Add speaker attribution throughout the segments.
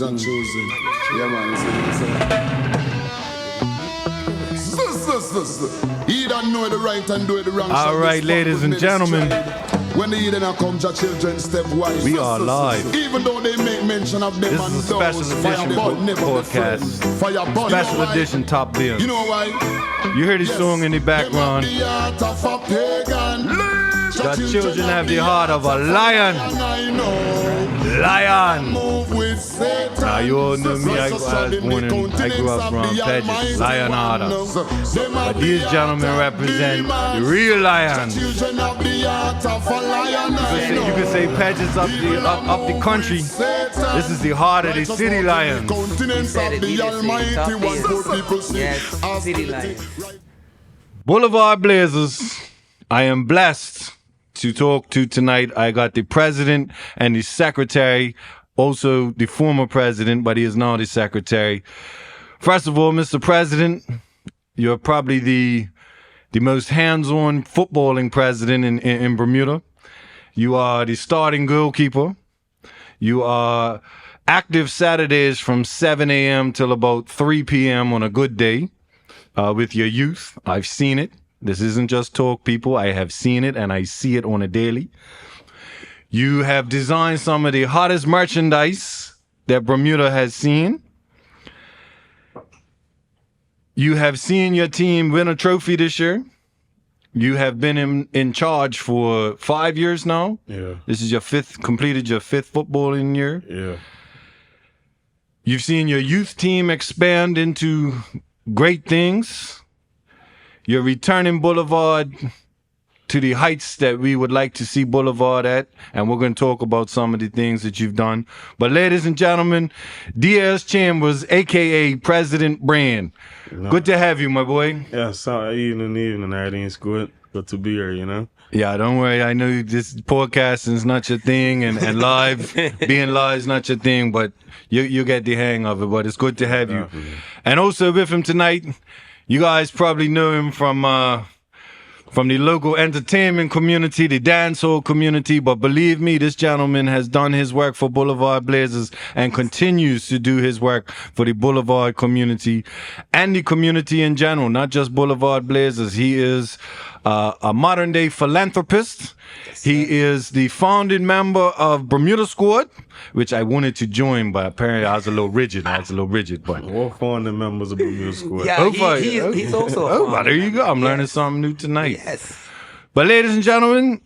Speaker 1: John choosing. Yeah, man. He don't know the right and do the wrong.
Speaker 2: All right, ladies and gentlemen.
Speaker 1: When the Eden come, your children step wise.
Speaker 2: We are live.
Speaker 1: Even though they make mention of them.
Speaker 2: This is a special edition podcast. Special edition Top Bill.
Speaker 1: You know why?
Speaker 2: You hear this song in the background. Your children have the heart of a lion. Lion. Now you all know me. I grew up from Pages, lion order. But these gentlemen represent the real lions. You could say Pages up the country. This is the heart of the city lions.
Speaker 3: Yes, city lions.
Speaker 2: Boulevard Blazers. I am blessed to talk to tonight. I got the president and the secretary, also the former president, but he is now the secretary. First of all, Mr. President, you're probably the most hands-on footballing president in Bermuda. You are the starting goalkeeper. You are active Saturdays from 7 a.m. till about 3 p.m. on a good day with your youth. I've seen it. This isn't just talk, people. I have seen it, and I see it on a daily. You have designed some of the hottest merchandise that Bermuda has seen. You have seen your team win a trophy this year. You have been in charge for 5 years now.
Speaker 4: Yeah.
Speaker 2: This is completed your fifth footballing year.
Speaker 4: Yeah.
Speaker 2: You've seen your youth team expand into great things. You're returning Boulevard to the heights that we would like to see Boulevard at, and we're going to talk about some of the things that you've done. But ladies and gentlemen, Diaz Chambers, a.k.a. President Brand. Good to have you, my boy.
Speaker 4: Yeah, so evening, everything's good. Good to be here, you know?
Speaker 2: Yeah, don't worry. I know this podcasting is not your thing, and live, being live is not your thing, but you get the hang of it. But it's good to have you.
Speaker 4: Definitely.
Speaker 2: And also with him tonight, you guys probably know him from the local entertainment community, the dancehall community, but believe me, this gentleman has done his work for Boulevard Blazers and continues to do his work for the Boulevard community and the community in general, not just Boulevard Blazers. He is a modern-day philanthropist. Yes, he is the founding member of Bermuda Squad, which I wanted to join, but apparently I was a little rigid. But
Speaker 4: We're founding members of Bermuda Squad.
Speaker 3: Yeah, he's also a
Speaker 2: well, there you go. I'm learning something new tonight.
Speaker 3: Yes.
Speaker 2: But ladies and gentlemen,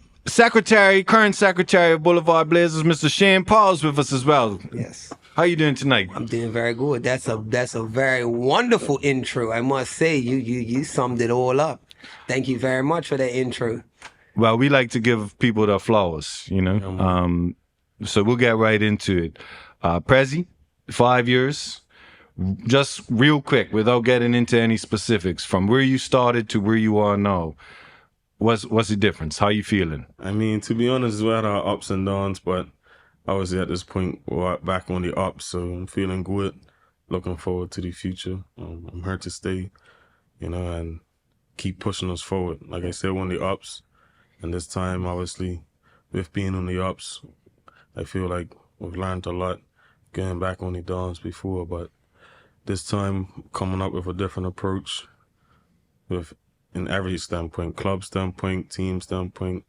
Speaker 2: current secretary of Boulevard Blazers, Mr. Shane Paul's with us as well.
Speaker 3: Yes.
Speaker 2: How you doing tonight?
Speaker 3: I'm doing very good. That's a very wonderful intro. I must say, you summed it all up. Thank you very much for that intro.
Speaker 2: Well, we like to give people their flowers, you know. So we'll get right into it. Prezi, 5 years. Just real quick, without getting into any specifics, from where you started to where you are now, what's the difference? How you feeling?
Speaker 4: I mean, to be honest, we had our ups and downs, but obviously at this point, we're back on the ups, so I'm feeling good. Looking forward to the future. I'm here to stay, you know, and keep pushing us forward. Like I said, we're on the ups, and this time, obviously, with being on the ups, I feel like we've learned a lot getting back on the downs before, but this time coming up with a different approach in every standpoint, club standpoint, team standpoint,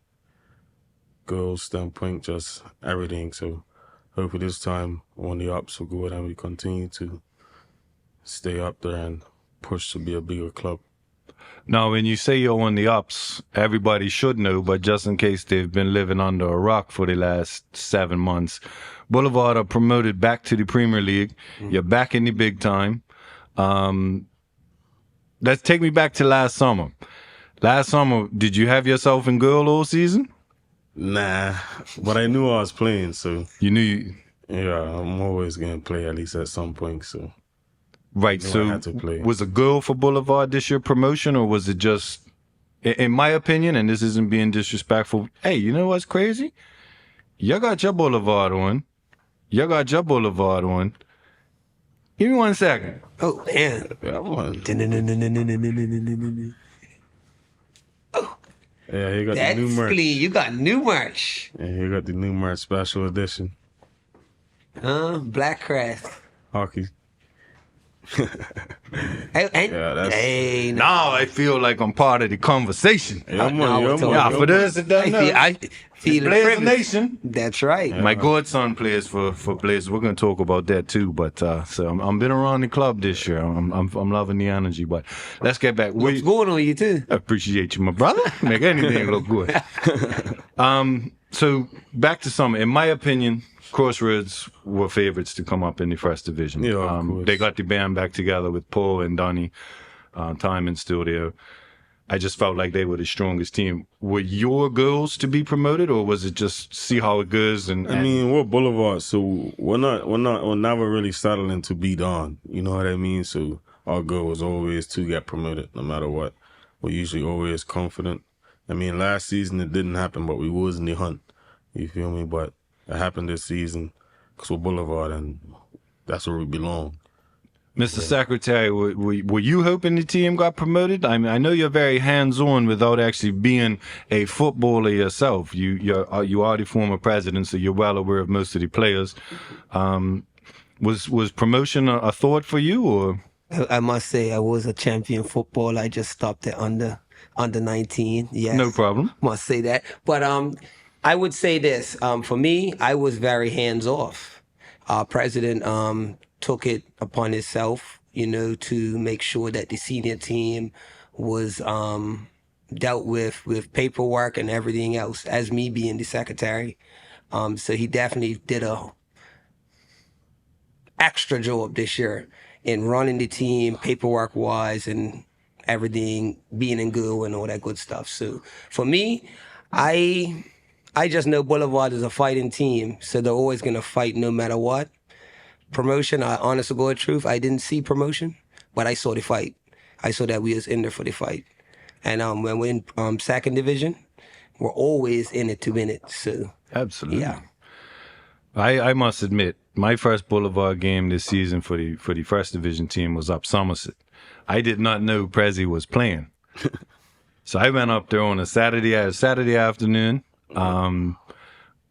Speaker 4: girls standpoint, just everything. So hopefully this time on the ups we're good and we continue to stay up there and push to be a bigger club.
Speaker 2: Now, when you say you're on the ups, everybody should know, but just in case they've been living under a rock for the last 7 months, Boulevard are promoted back to the Premier League. Mm-hmm. You're back in the big time. Let's take me back to last summer. Last summer, did you have yourself in goal all season?
Speaker 4: Nah, but I knew I was playing, so...
Speaker 2: You knew...
Speaker 4: Yeah, I'm always going to play at least at some point, so...
Speaker 2: Right, so was a goal for Boulevard this year promotion, or was it just, in my opinion, and this isn't being disrespectful, hey, you know what's crazy? You got your Boulevard on. Give me 1 second.
Speaker 3: Oh, man.
Speaker 4: Yeah, he got
Speaker 3: That's
Speaker 4: the new merch.
Speaker 3: clean. You got new merch.
Speaker 4: Yeah, he got the new merch special edition.
Speaker 3: Black crest.
Speaker 4: Hockey. That's.
Speaker 3: Hey, no.
Speaker 2: Now I feel like I'm part of the conversation.
Speaker 4: Yeah, man.
Speaker 3: no,
Speaker 4: Yeah,
Speaker 3: it's all
Speaker 4: man.
Speaker 2: Yeah, for those that don't know,
Speaker 3: I feel the
Speaker 2: Blazer
Speaker 3: privilege.
Speaker 2: Nation.
Speaker 3: That's right.
Speaker 2: My godson plays for Blazer. We're gonna talk about that too. But so I'm been around the club this year. I'm loving the energy. But let's get back.
Speaker 3: What's going on you too?
Speaker 2: I appreciate you, my brother. Make anything look good. So back to summer. In my opinion, Crossroads were favorites to come up in the first division.
Speaker 4: Yeah, of course.
Speaker 2: They got the band back together with Paul and Donnie. Timon still there. I just felt like they were the strongest team. Were your goals to be promoted, or was it just see how it goes? And
Speaker 4: I mean, we're Boulevard, so we're never really settling to be done. You know what I mean? So our goal was always to get promoted, no matter what. We're usually always confident. I mean, last season it didn't happen, but we was in the hunt. You feel me? But it happened this season because we're Boulevard, and that's where we belong.
Speaker 2: Mr. Secretary, were you hoping the team got promoted? I mean, I know you're very hands-on without actually being a footballer yourself. You are the former president, so you're well aware of most of the players. Was promotion a thought for you, or?
Speaker 3: I must say I was a champion footballer. I just stopped at under 19. Yes.
Speaker 2: No problem.
Speaker 3: Must say that. But I would say this. For me, I was very hands off. Our president took it upon himself, to make sure that the senior team was dealt with paperwork and everything else, as me being the secretary. So he definitely did a extra job this year in running the team, paperwork wise, and everything being in good and all that good stuff. So for me, I just know Boulevard is a fighting team, so they're always gonna fight no matter what. Promotion, honest to God truth, I didn't see promotion, but I saw the fight. I saw that we was in there for the fight. And when we're in second division, we're always in it to win it. So
Speaker 2: Absolutely.
Speaker 3: yeah.
Speaker 2: I must admit, my first Boulevard game this season for the first division team was up Somerset. I did not know Prezi was playing. So I went up there on a Saturday afternoon.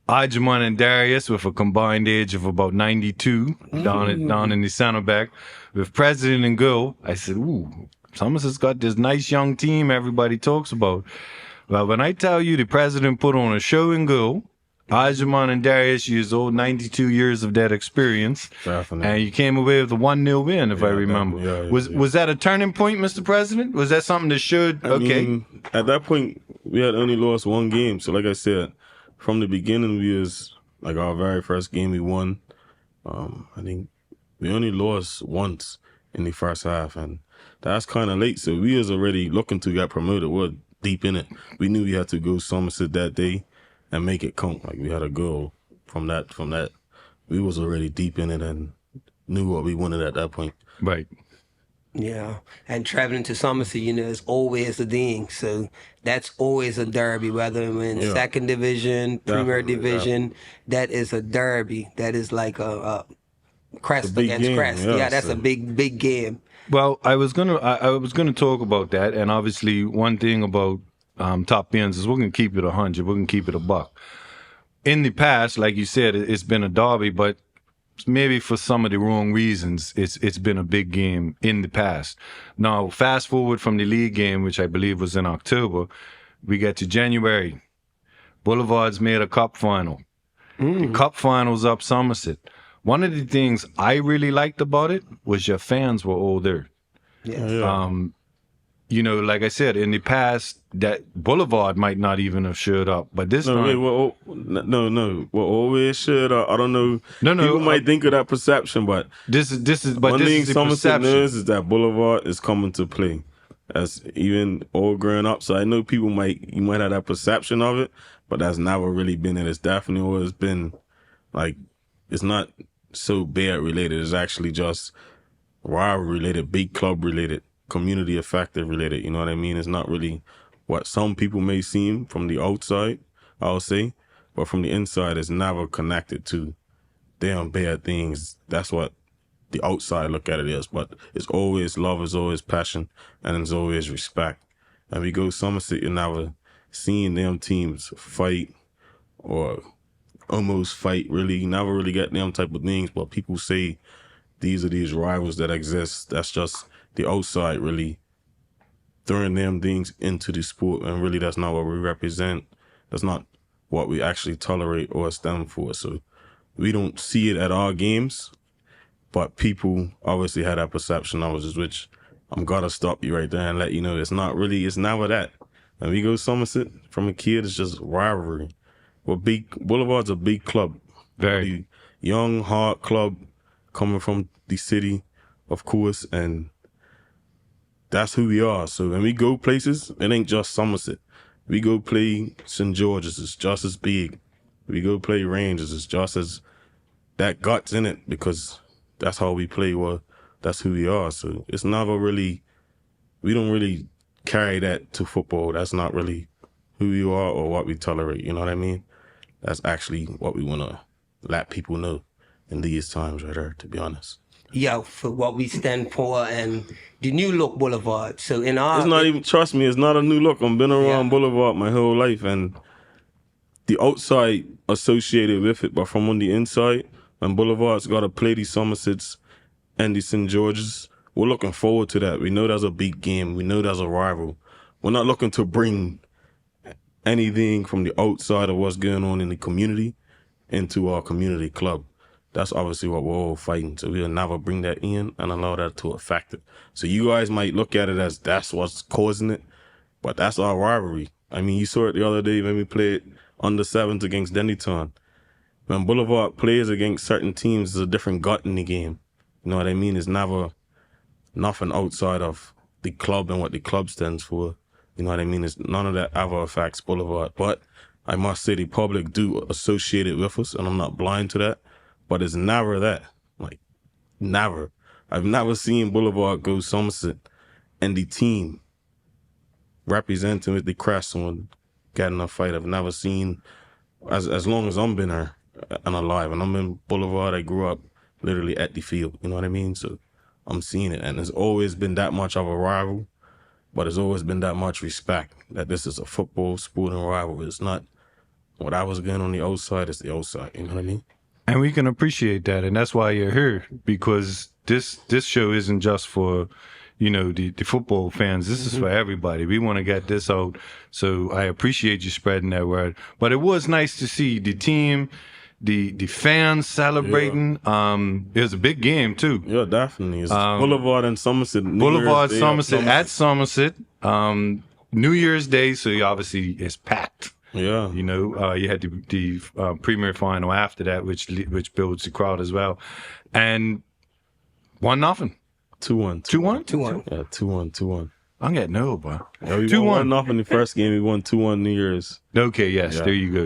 Speaker 2: Ajman and Darius with a combined age of about 92 down in the center back. With President and goal, I said, ooh, Somerset's got this nice young team everybody talks about. Well, when I tell you the president put on a show in goal, Ajman and Darius used all 92 years of that experience.
Speaker 4: Definitely.
Speaker 2: And you came away with a 1-0 win, if I remember. Was that a turning point, Mr. President? Was that something that should,
Speaker 4: I mean, at that point, we had only lost one game. So like I said, from the beginning, we was like our very first game we won. I think we only lost once in the first half, and that's kind of late. So we was already looking to get promoted. We're deep in it. We knew we had to go Somerset that day and make it count. Like we had a goal from that. We was already deep in it and knew what we wanted at that point.
Speaker 2: Right.
Speaker 3: Yeah, and traveling to Somerset, is always a thing. So that's always a derby, whether we're in second division, Premier Division. That is a derby. That is like a crest against
Speaker 4: game,
Speaker 3: crest. Yeah, that's a big game.
Speaker 2: Well, I was gonna talk about that, and obviously one thing about top ends is we're gonna keep it 100. We're gonna keep it a buck. In the past, like you said, it's been a derby, but maybe for some of the wrong reasons, it's been a big game in the past. Now, fast forward from the league game, which I believe was in October, we get to January. Boulevard's made a cup final. The cup final's up Somerset. One of the things I really liked about it was your fans were all there.
Speaker 3: Yes.
Speaker 2: Like I said, in the past, that Boulevard might not even have showed up, but this time...
Speaker 4: No. We're always showed up. I don't know. People might think of that perception, but one thing Somerset knows is that Boulevard is coming to play. That's even all growing up. So I know you might have that perception of it, but that's never really been it. It's definitely always been like, it's not so bad related. It's actually just rivalry related, big club related, community effective related. You know what I mean? It's not really what some people may seem from the outside, I'll say, but from the inside, it's never connected to damn bad things. That's what the outside look at it is, but it's always love, it's always passion, and it's always respect. And we go Somerset, you're never seeing them teams fight or almost fight, really. You never really get them type of things, but people say these are these rivals that exist. That's just the outside, really, throwing them things into the sport, and really that's not what we represent. That's not what we actually tolerate or stand for. So we don't see it at our games, but people obviously had that perception of us, which I'm gonna stop you right there and let you know it's never that. When we go Somerset, from a kid, it's just rivalry. Boulevard's a big club.
Speaker 2: Very.
Speaker 4: Young, hard club coming from the city, of course, and that's who we are. So when we go places, it ain't just Somerset. We go play St. George's, it's just as big. We go play Rangers, it's just as that guts in it, because that's how we play. Well, that's who we are. So it's never really, we don't really carry that to football. That's not really who you are or what we tolerate, you know what I mean? That's actually what we want to let people know in these times right there, to be honest.
Speaker 3: Yeah, for what we stand for and the new look Boulevard. So in our...
Speaker 4: It's not even, trust me, it's not a new look. I've been around Boulevard my whole life, and the outside associated with it, but from on the inside, when Boulevard's got to play the Somersets and the St. George's, we're looking forward to that. We know that's a big game. We know that's a rival. We're not looking to bring anything from the outside of what's going on in the community into our community club. That's obviously what we're all fighting. So we'll never bring that in and allow that to affect it. So you guys might look at it as that's what's causing it, but that's our rivalry. I mean, you saw it the other day when we played under sevens against Dennytown. When Boulevard plays against certain teams, there's a different gut in the game. You know what I mean? It's never nothing outside of the club and what the club stands for. You know what I mean? It's none of that ever affects Boulevard. But I must say the public do associate it with us, and I'm not blind to that. But it's never that. Like, never. I've never seen Boulevard go Somerset and the team representing with the crest and get in a fight. I've never seen, as long as I've been here and alive, and I'm in Boulevard, I grew up literally at the field. You know what I mean? So I'm seeing it. And it's always been that much of a rival, but it's always been that much respect that this is a football sporting rival. It's not what I was getting on the outside, it's the outside. You know what I mean?
Speaker 2: And we can appreciate that, and that's why you're here, because this show isn't just for, you know, the football fans. This is for everybody. We want to get this out, so I appreciate you spreading that word. But it was nice to see the team, the fans celebrating. Yeah. It was a big game too.
Speaker 4: Yeah, definitely. It's Boulevard and Somerset.
Speaker 2: Boulevard, Somerset at Somerset. New Year's Day, so obviously it's packed.
Speaker 4: Yeah,
Speaker 2: you know, you had the premier final after that, which builds the crowd as well, and 1-0,
Speaker 4: 2-1,
Speaker 3: 2-1, 2-1,
Speaker 4: yeah, 2-1, 2-1.
Speaker 2: I'm getting old, bro.
Speaker 4: Yeah, we 2-1 off in the first game. We won 2-1 New Year's.
Speaker 2: Okay, yes, yeah. There you go.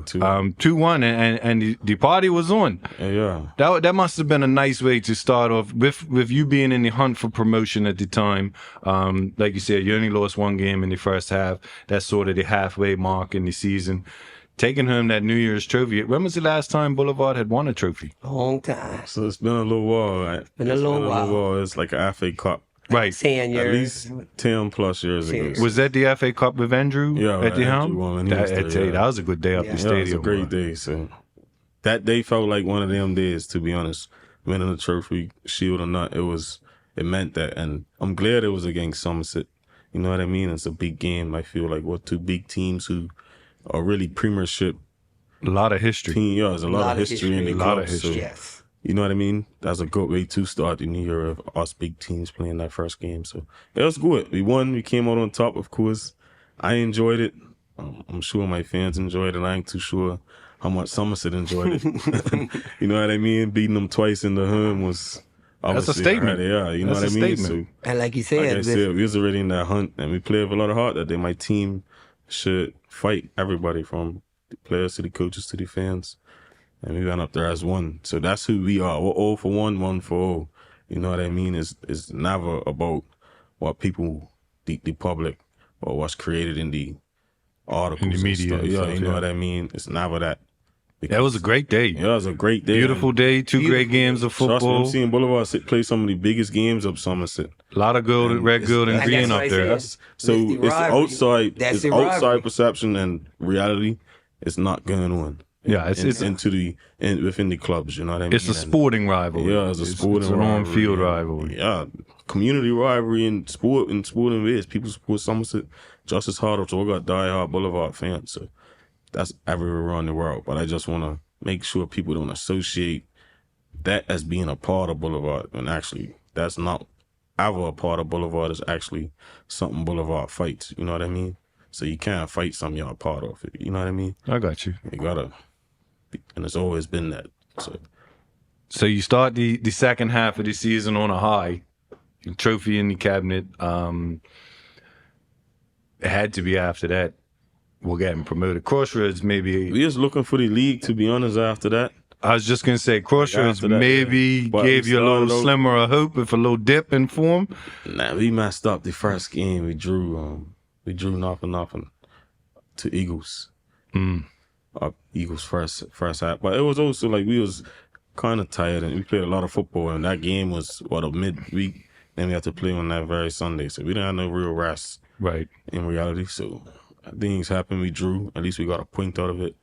Speaker 2: So 2-1, and the party was on.
Speaker 4: Yeah,
Speaker 2: that must have been a nice way to start off with you being in the hunt for promotion at the time. Like you said, you only lost one game in the first half. That's sort of the halfway mark in the season. Taking home that New Year's trophy. When was the last time Boulevard had won a trophy?
Speaker 3: Long time.
Speaker 4: So it's been a little while. Right?
Speaker 3: Been a little while.
Speaker 4: It's like an FA Cup.
Speaker 2: Right.
Speaker 3: 10 years.
Speaker 4: At least 10 plus years ago.
Speaker 2: Was that the FA Cup with Andrew at the helm? That was a good day up the stadium.
Speaker 4: It was a great day. So that day felt like one of them days, to be honest. Winning the trophy, shield or not, it meant that. And I'm glad it was against Somerset. You know what I mean? It's a big game. I feel like we're two big teams who are really premiership.
Speaker 2: A lot of history.
Speaker 4: Yeah, there's a lot of history in the club.
Speaker 2: A lot of history.
Speaker 4: So,
Speaker 3: yes.
Speaker 4: You know what I mean? That's a good way to start the new year of us big teams playing that first game. So it was good. We won. We came out on top, of course. I enjoyed it. I'm sure my fans enjoyed it. I ain't too sure how much Somerset enjoyed it. You know what I mean? Beating them twice in the home was
Speaker 2: that's a statement.
Speaker 4: Yeah, you know what I mean? So,
Speaker 3: and like you said,
Speaker 4: we was already in that hunt, and we played with a lot of heart that day. My team should fight everybody from the players to the coaches to the fans. And we went up there as one. So that's who we are. We're all for one, one for all. You know what I mean? It's never about what people, the public, or what's created in the articles.
Speaker 2: In the media.
Speaker 4: And stuff. Yeah, you know what I mean? It's never that.
Speaker 2: That was a great day.
Speaker 4: Yeah, it was a great day.
Speaker 2: Beautiful day, great games of football.
Speaker 4: Trust me, I'm seeing Boulevard play some of the biggest games up Somerset.
Speaker 2: A lot of red, gold, and green up there.
Speaker 4: So it's outside perception and reality. It's not going on.
Speaker 2: Yeah, it's
Speaker 4: within the clubs. You know what I mean?
Speaker 2: It's a sporting rivalry.
Speaker 4: Yeah, it's a sporting
Speaker 2: it's an
Speaker 4: rivalry.
Speaker 2: on-field rivalry.
Speaker 4: Yeah, community rivalry in sporting ways. People support Somerset just as hard, so we got diehard Boulevard fans. So that's everywhere around the world. But I just want to make sure people don't associate that as being a part of Boulevard, and actually that's not ever a part of Boulevard. It's actually something Boulevard fights. You know what I mean? So you can't fight something you're a part of. You know what I mean?
Speaker 2: I got you.
Speaker 4: You gotta, and it's always been that.
Speaker 2: So you start the second half of the season on a high, trophy in the cabinet. It had to be after that. We're getting promoted. Crossroads maybe.
Speaker 4: We was looking for the league, to be honest. After that,
Speaker 2: I was just gonna say Crossroads maybe gave you a little slimmer of hope with a little dip in form.
Speaker 4: Nah, we messed up the first game. We drew 0-0 to Eagles. Eagles first half, but it was also like we was kind of tired and we played a lot of football, and that game was a midweek. Then we had to play on that very Sunday, so we didn't have no real rest.
Speaker 2: Right.
Speaker 4: In reality, so things happened. We drew. At least we got a point out of it.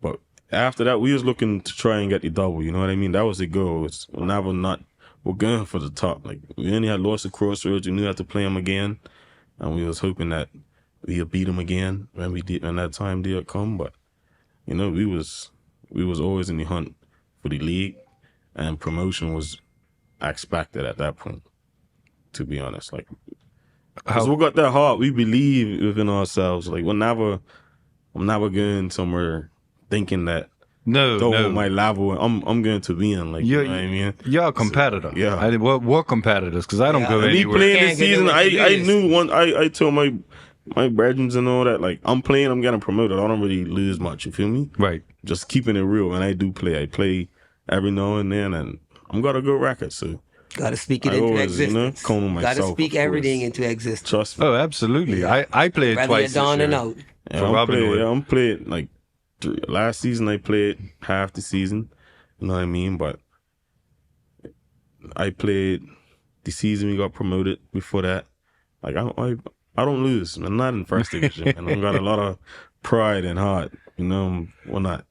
Speaker 4: But after that, we was looking to try and get the double. You know what I mean? That was the goal. We're going for the top. Like we only had lost to Crossroads. We knew we had to play them again, and we was hoping that we'd beat them again when that time did come. But you know, we was always in the hunt for the league, and promotion was expected at that point. To be honest, like. Because we got that heart, we believe within ourselves. Like I'm never going somewhere thinking that my level. I'm going to win. Like you know what I mean?
Speaker 2: You're a competitor.
Speaker 4: So, yeah,
Speaker 2: we're competitors because I don't go anywhere.
Speaker 4: Me playing this season, I knew I told my brethren and all that. Like I'm playing, I'm getting promoted. I don't really lose much. You feel me?
Speaker 2: Right. Just
Speaker 4: keeping it real. When I do play, I play every now and then, and I'm got a good record. So.
Speaker 3: Gotta speak it into existence. Gotta speak everything into existence.
Speaker 4: Trust me.
Speaker 2: Oh, absolutely. Yeah. I played twice.
Speaker 3: Down and out.
Speaker 4: I'm playing like last season. I played half the season. You know what I mean? But I played the season we got promoted. Before that, like I don't lose. I'm not in first division, and I got a lot of pride and heart. You know, we're not.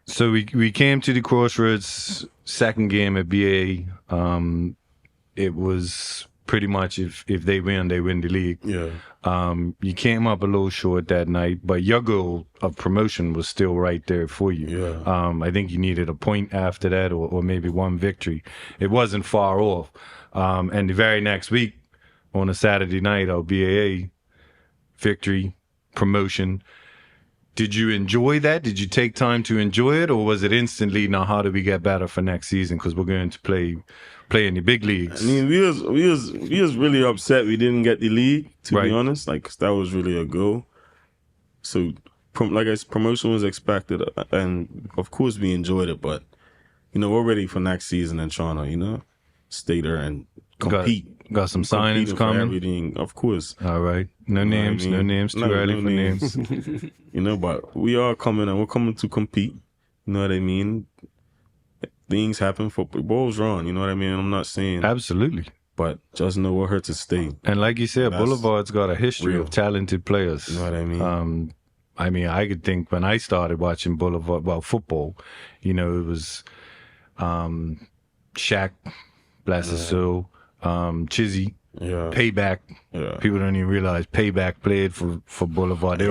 Speaker 2: So we came to the Crossroads second game at BA. It was pretty much if they win the league.
Speaker 4: Yeah.
Speaker 2: You came up a little short that night, but your goal of promotion was still right there for you.
Speaker 4: Yeah.
Speaker 2: I think you needed a point after that or maybe one victory. It wasn't far off. And the very next week on a Saturday night, our BAA victory, promotion. Did you enjoy that? Did you take time to enjoy it, or was it instantly, now how do we get better for next season because we're going to play in the big leagues?
Speaker 4: I mean, we was really upset we didn't get the league, to be honest. Like, 'cause that was really a goal. So, promotion was expected, and of course we enjoyed it. But you know, we're ready for next season and trying to, you know, stay there and compete.
Speaker 2: Got some signings coming.
Speaker 4: Everything, of course.
Speaker 2: All right. No names. Too early for names.
Speaker 4: You know, but we are coming and we're coming to compete. You know what I mean? Things happen. Football's wrong. You know what I mean? I'm not saying.
Speaker 2: Absolutely.
Speaker 4: But just know we're here to stay.
Speaker 2: And like you said, Boulevard's got a history of talented players.
Speaker 4: You know what I mean?
Speaker 2: I could think when I started watching Boulevard, football, you know, it was Shaq, bless his soul, Chizzy, Payback. Yeah. People don't even realize Payback played for Boulevard. They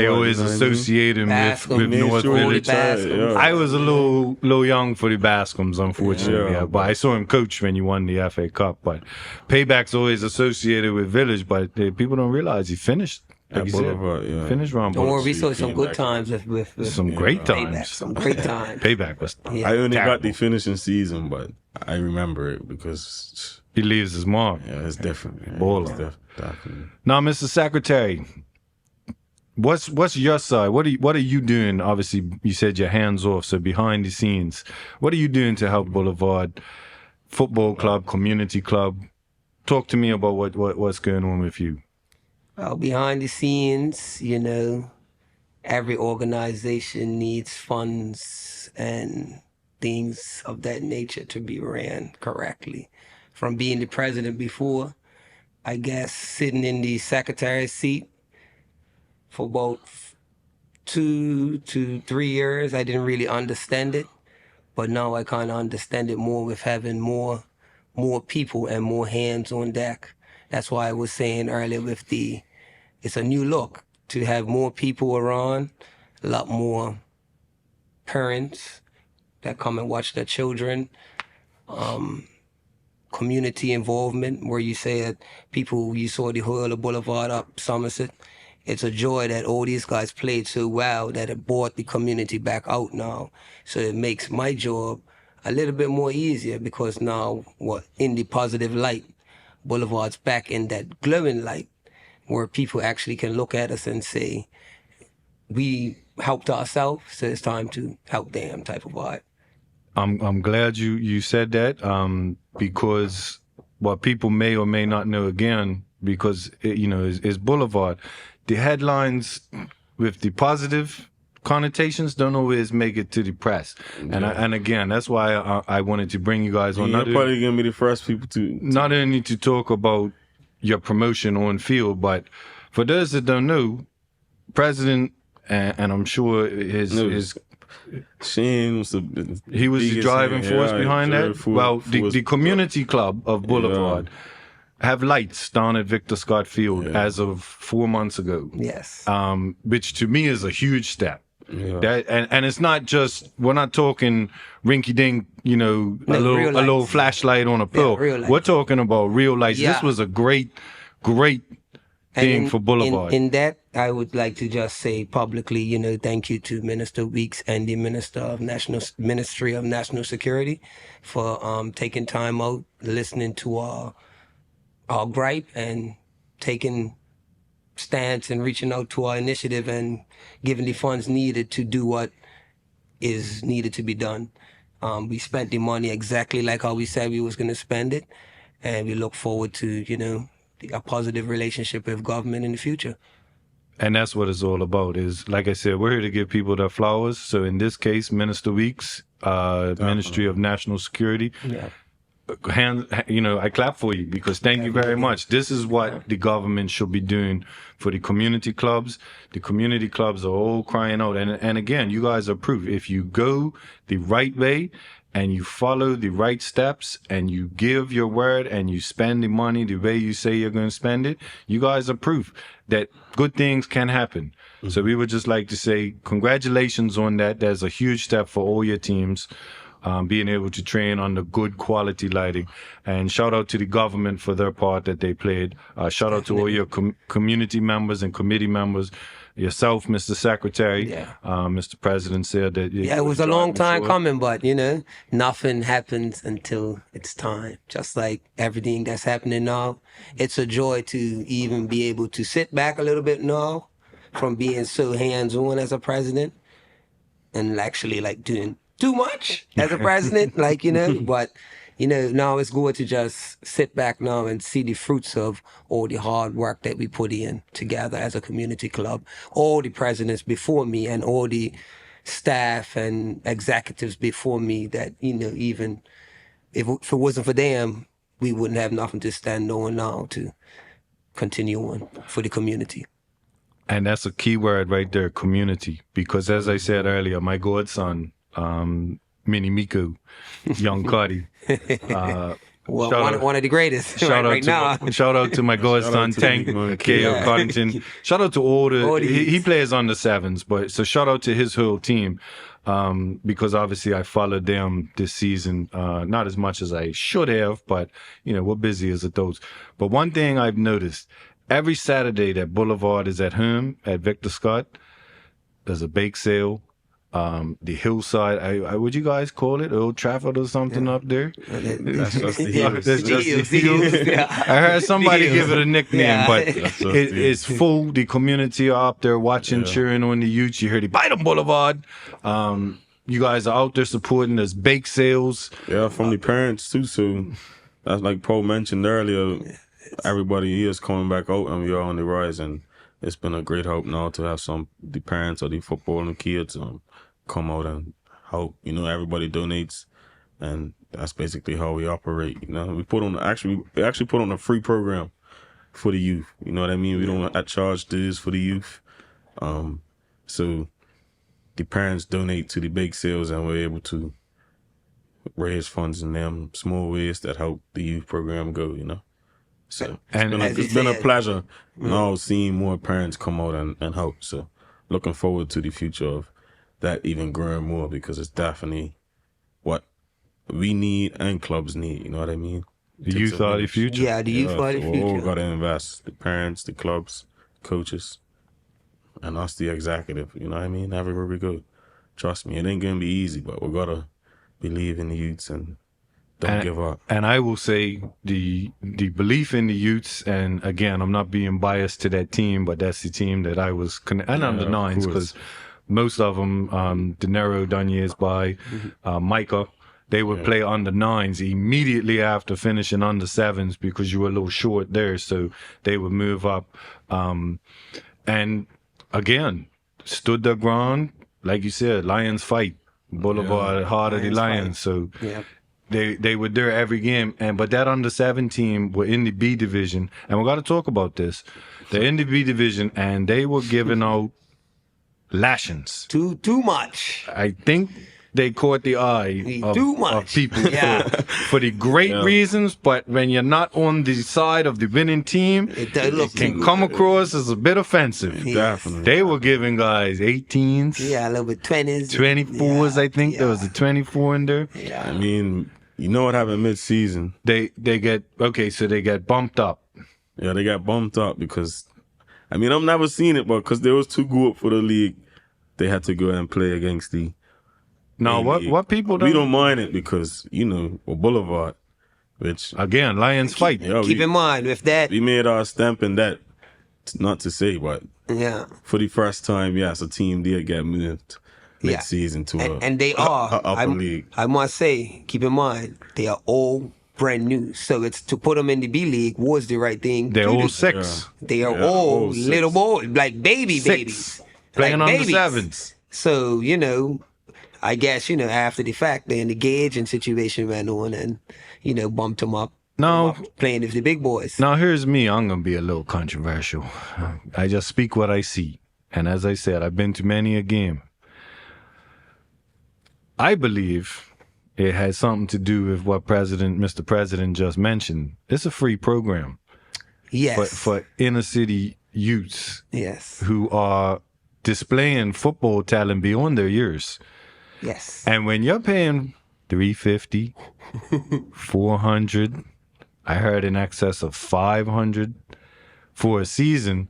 Speaker 2: always associate him with North Village. I was a little young for the Bascoms, unfortunately. But I saw him coach when he won the FA Cup. But Payback's always associated with Village, but people don't realize he finished. Like you said, finished round.
Speaker 3: Don't worry, we saw some good times with
Speaker 2: some great times.
Speaker 3: Payback, some great times.
Speaker 2: Payback was.
Speaker 4: I only got the finishing season, but I remember it because
Speaker 2: he leaves his mark.
Speaker 4: Yeah, it's different. Yeah,
Speaker 2: baller. Definitely. Now, Mr. Secretary, what's your side? What are you doing? Obviously, you said you're hands off, so behind the scenes, what are you doing to help Boulevard Football Club, Community Club? Talk to me about what's going on with you.
Speaker 3: Well, behind the scenes, you know, every organization needs funds and things of that nature to be ran correctly. From being the president before, I guess sitting in the secretary's seat for about 2 to 3 years, I didn't really understand it, but now I kind of understand it more with having more people and more hands on deck. That's why I was saying earlier with it's a new look to have more people around, a lot more parents that come and watch their children, community involvement, where you said you saw the whole of Boulevard up Somerset. It's a joy that all these guys played so well that it brought the community back out now. So it makes my job a little bit more easier because now in the positive light, Boulevard's back in that glowing light where people actually can look at us and say, we helped ourselves, so it's time to help them type of vibe.
Speaker 2: I'm glad you said that because what people may or may not know again, because is Boulevard. The headlines with the positive connotations don't always make it to the press, and again that's why I wanted to bring you guys on.
Speaker 4: You're probably gonna be the first people to
Speaker 2: not only to talk about your promotion on field, but for those that don't know, President and I'm sure his
Speaker 4: Shane was
Speaker 2: he was the driving force behind that. Well, the community club of Boulevard have lights down at Victor Scott Field as of 4 months ago.
Speaker 3: Yes.
Speaker 2: Which to me is a huge step.
Speaker 4: Yeah.
Speaker 2: That and it's not just, we're not talking rinky dink, a little flashlight on a pole. We're talking about real lights.
Speaker 3: Yeah.
Speaker 2: This was a great thing for Boulevard.
Speaker 3: In that, I would like to just say publicly, thank you to Minister Weeks and the Ministry of National Security for taking time out, listening to our gripe and taking stance and reaching out to our initiative and giving the funds needed to do what is needed to be done. We spent the money exactly like how we said we was going to spend it, and we look forward to, a positive relationship with government in the future.
Speaker 2: And that's what it's all about, is, like I said, we're here to give people their flowers. So in this case, Minister Weeks, Ministry of National Security, I clap for you because thank you very much. This is what the government should be doing for the community clubs. The community clubs are all crying out. And again, you guys are proof. If you go the right way and you follow the right steps and you give your word and you spend the money the way you say you're going to spend it, you guys are proof that good things can happen. Mm-hmm. So we would just like to say congratulations on that. There's a huge step for all your teams. Being able to train under good quality lighting, and shout out to the government for their part that they played. Shout out to all your community members and committee members, yourself, Mr. Secretary. Mr. President said that.
Speaker 3: It was a long time coming, but nothing happens until it's time. Just like everything that's happening now, it's a joy to even be able to sit back a little bit now from being so hands-on as a president and actually doing too much as a president, but, now it's good to just sit back now and see the fruits of all the hard work that we put in together as a community club. All the presidents before me and all the staff and executives before me that, even if it wasn't for them, we wouldn't have nothing to stand on now to continue on for the community.
Speaker 2: And that's a key word right there, community, because as I said earlier, my godson, Mini Miku, Young Cuddy.
Speaker 3: One of the greatest now.
Speaker 2: Shout out to my godson, Tank, K.O. Cottington. Shout out to all he plays on the sevens, but so shout out to his whole team, because obviously I followed them this season, not as much as I should have, but, we're busy as adults. But one thing I've noticed, every Saturday that Boulevard is at home at Victor Scott, there's a bake sale. The hillside, I would you guys call it Old Trafford or something up there?
Speaker 4: That's just the
Speaker 2: hills. I heard somebody give it a nickname, but it's full. The community are up there watching, cheering on the youth. You hear the Bite 'em Boulevard. You guys are out there supporting. There's bake sales.
Speaker 4: Yeah, from the parents too. So that's like Paul mentioned earlier. Everybody is coming back out, and we are on the rise. And it's been a great help now to have the parents or the football and kids come out and help. Everybody donates, and that's basically how we operate. We actually put on a free program for the youth. You know what I mean? We don't charge dues for the youth. So the parents donate to the big sales, and we're able to raise funds in them small ways that help the youth program go, you know. So it's been a pleasure now seeing more parents come out and help. So looking forward to the future of that even growing more, because it's definitely what we need and clubs need, you know what I mean?
Speaker 2: The youth are the future.
Speaker 3: Yeah, the youth are the
Speaker 4: We
Speaker 3: future.
Speaker 4: all got to invest. The parents, the clubs, coaches, and us, the executive, you know what I mean? Everywhere we go. Trust me, it ain't going to be easy, but we got to believe in the youths and don't give up.
Speaker 2: And I will say the belief in the youths, and again, I'm not being biased to that team, but that's the team that I was and under nines, because most of them, Dinero, Dunye's by, Micah, they would play under nines immediately after finishing under sevens because you were a little short there, so they would move up. And again, stood their ground, like you said, Lions fight, Boulevard, heart of the Lions. So they were there every game. But that under 7 team were in the B division, and we got to talk about this. They're in the B division, and they were giving out lashings.
Speaker 3: Too much.
Speaker 2: I think they caught the eye of people for the great reasons, but when you're not on the side of the winning team, it can come across as a bit offensive.
Speaker 4: Definitely.
Speaker 2: They were giving guys 18s.
Speaker 3: Yeah, a little bit 20s.
Speaker 2: 24s, I think. There was a 24 in there.
Speaker 3: Yeah.
Speaker 4: I mean, you know what happened mid-season?
Speaker 2: They get bumped up.
Speaker 4: Yeah, they got bumped up because, I mean, I've never seen it, but because they was too good for the league, they had to go and play against the
Speaker 2: No, what people don't...
Speaker 4: We don't mind it because, you know, we're Boulevard, which...
Speaker 2: Again, Lions fight.
Speaker 3: Keep in mind, with that...
Speaker 4: We made our stamp in that, not to say, but...
Speaker 3: Yeah.
Speaker 4: For the first time, yes, a team did get moved mid-season to
Speaker 3: and they are,
Speaker 4: upper league.
Speaker 3: I must say, keep in mind, they are all brand new. So it's to put them in the B League was the right thing.
Speaker 2: They're all 6.
Speaker 4: Yeah.
Speaker 3: They are all little boys, like babies.
Speaker 2: Playing
Speaker 3: like
Speaker 2: on the 7s.
Speaker 3: So, you know... I guess, you know, after the fact, then the gauging situation went on and, you know, bumped them up.
Speaker 2: No.
Speaker 3: Playing with the big boys.
Speaker 2: Now, here's me. I'm going to be a little controversial. I just speak what I see. And as I said, I've been to many a game. I believe it has something to do with what Mr. President just mentioned. It's a free program.
Speaker 3: Yes.
Speaker 2: For inner city youths.
Speaker 3: Yes.
Speaker 2: Who are displaying football talent beyond their years.
Speaker 3: Yes.
Speaker 2: And when you're paying $350, $400, I heard in excess of $500 for a season,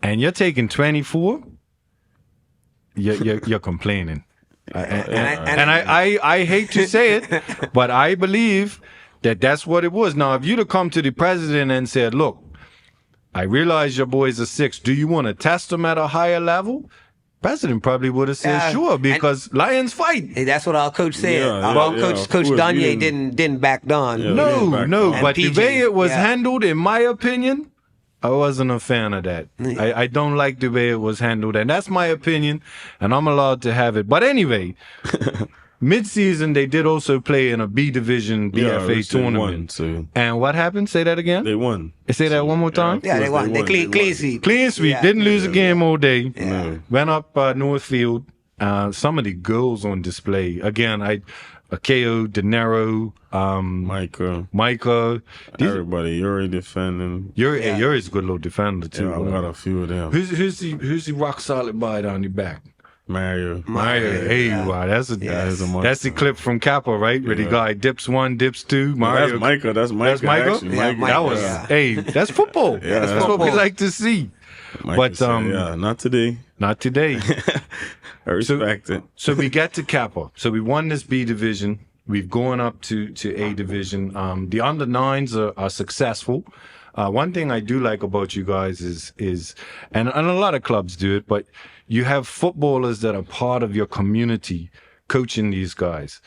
Speaker 2: and you're taking 24, you're complaining. And I hate to say it, but I believe that that's what it was. Now, if you'd have come to the president and said, look, I realize your boys are 6. Do you want to test them at a higher level? President probably would have said sure, because Lions fight.
Speaker 3: That's what our coach said. Coach Danye didn't back down.
Speaker 2: No. But the way it was handled, in my opinion, I wasn't a fan of that. I don't like the way it was handled, and that's my opinion, and I'm allowed to have it. But anyway, mid-season, they did also play in a B division BFA tournament. And what happened? Say that again?
Speaker 4: They won.
Speaker 2: Say that one more time?
Speaker 3: Yeah, they won. They clean sweep.
Speaker 2: Clean sweep.
Speaker 3: Yeah.
Speaker 2: Didn't lose a game all day.
Speaker 3: Yeah.
Speaker 2: Went up Northfield. Some of the girls on display. Again, Akeo, Dinero, Micah.
Speaker 4: Everybody, Yuri defending.
Speaker 2: Yuri's a good little defender too.
Speaker 4: Yeah, I got a few of them.
Speaker 2: Who's the rock solid boy down the back?
Speaker 4: Mario.
Speaker 2: Hey, wow, that's the clip from Kappa, right? Where the guy dips 1, dips 2. Mario.
Speaker 4: That's Micah. That's Micah. Actually,
Speaker 2: That's football. That's what we like to see.
Speaker 4: Micah said, not today.
Speaker 2: Not today.
Speaker 4: I respect it.
Speaker 2: So we get to Kappa. So we won this B division. We've gone up to A division. The under 9s are successful. One thing I do like about you guys is and a lot of clubs do it, but you have footballers that are part of your community coaching these guys.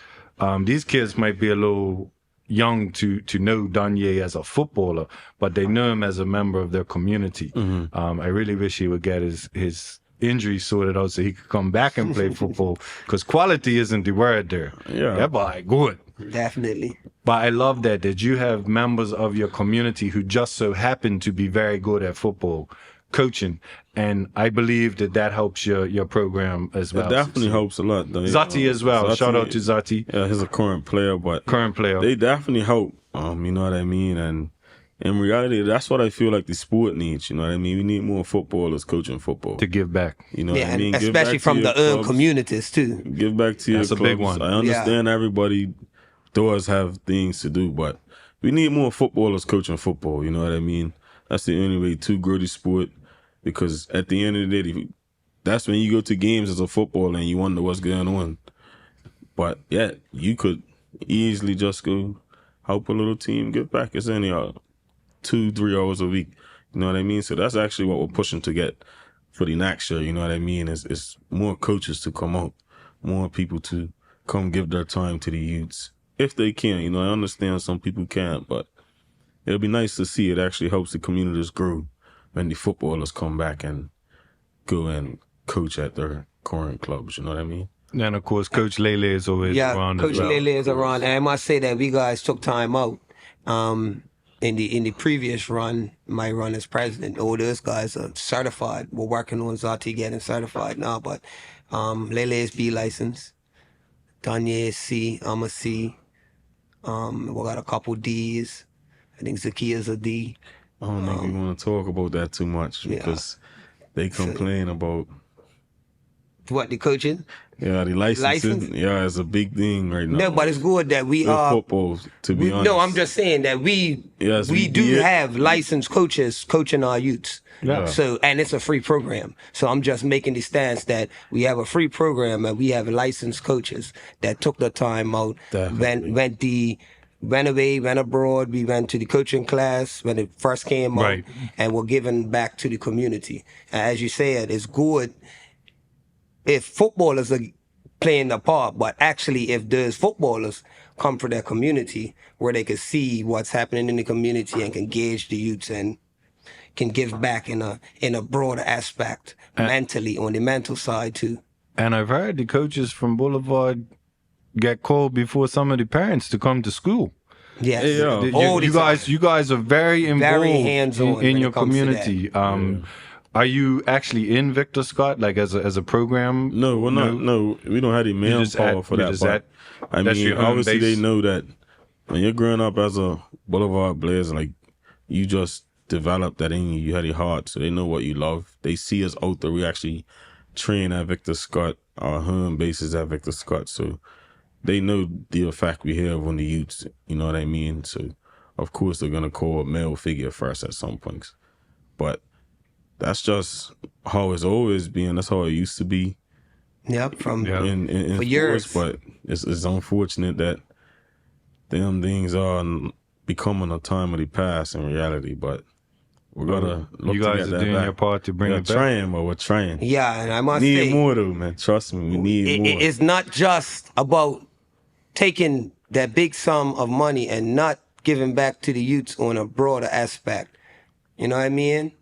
Speaker 2: These kids might be a little young to know Danye as a footballer, but they know him as a member of their community. I really wish he would get his injury sorted out so he could come back and play football, because quality isn't the word there. That boy good.
Speaker 3: Definitely.
Speaker 2: But I love that you have members of your community who just so happen to be very good at football, coaching, and I believe that helps your program as well.
Speaker 4: It definitely helps a lot, though.
Speaker 2: Zati as well.
Speaker 4: Zati,
Speaker 2: Shout out to Zati.
Speaker 4: Yeah, he's a current player, but they definitely help. You know what I mean? And in reality, that's what I feel like the sport needs. You know what I mean? We need more footballers coaching football
Speaker 2: to give back.
Speaker 4: You know what I mean?
Speaker 3: Especially from the communities too.
Speaker 4: Give back to your clubs.
Speaker 2: That's a big one.
Speaker 4: I understand everybody does have things to do, but we need more footballers coaching football. You know what I mean? That's the only way to grow the sport. Because at the end of the day, that's when you go to games as a footballer and you wonder what's going on. But yeah, you could easily just go help a little team get back. It's only 2-3 hours a week. You know what I mean? So that's actually what we're pushing to get for the next year. You know what I mean? It's more coaches to come out, more people to come give their time to the youths if they can. You know, I understand some people can't, but it'll be nice to see it actually helps the communities grow when the footballers come back and go and coach at their current clubs, you know what I mean?
Speaker 2: And of course, Coach Lele is always around
Speaker 3: Coach
Speaker 2: as well.
Speaker 3: Lele is around. And I must say that we guys took time out in the previous run, my run as president. All those guys are certified. We're working on Zati getting certified now, but Lele is B license. Tanya is C. I'm a C. We got a couple D's. I think Zakia's a D.
Speaker 4: I don't think we want to talk about that too much because they complain about
Speaker 3: what, the coaching?
Speaker 4: Yeah, the licensing. Yeah, it's a big thing right now.
Speaker 3: No, but it's good that we are
Speaker 4: football. To be honest,
Speaker 3: no, I'm just saying that we do have licensed coaches coaching our youths.
Speaker 2: Yeah.
Speaker 3: So, and it's a free program. So I'm just making the stance that we have a free program and we have licensed coaches that took the time out, went away, went abroad. We went to the coaching class when it first came out, and we're giving back to the community. And as you said, it's good if footballers are playing the part, but actually if those footballers come from their community where they can see what's happening in the community and can gauge the youths and can give back in a broader aspect, mentally, on the mental side too.
Speaker 2: And I've heard the coaches from Boulevard get called before some of the parents to come to school.
Speaker 3: Yes.
Speaker 2: Yeah. You guys are very involved
Speaker 3: hands-on
Speaker 2: in your community. Are you actually in Victor Scott, like as a program?
Speaker 4: No, we're not. No, we don't have the manpower for that. But I mean, obviously they know that when you're growing up as a Boulevard Blazer, like you just developed that in you. You had a heart, so they know what you love. They see us out there. We actually train at Victor Scott. Our home base is at Victor Scott, so they know the effect we have on the youths. You know what I mean? So of course they're gonna call a male figure first at some points, but that's just how it's always been. That's how it used to be.
Speaker 3: Yep,
Speaker 4: in
Speaker 3: for
Speaker 4: sports,
Speaker 3: years.
Speaker 4: But it's unfortunate that them things are becoming a time of the past in reality. But we're gonna look
Speaker 2: you
Speaker 4: to
Speaker 2: guys
Speaker 4: get
Speaker 2: are
Speaker 4: that
Speaker 2: doing
Speaker 4: back.
Speaker 2: your part to bring it back.
Speaker 4: We're trying.
Speaker 3: Yeah, and I must
Speaker 4: say,
Speaker 3: say,
Speaker 4: more though, man. Trust me, we need more.
Speaker 3: It's not just about taking that big sum of money and not giving back to the youths on a broader aspect. You know what I mean?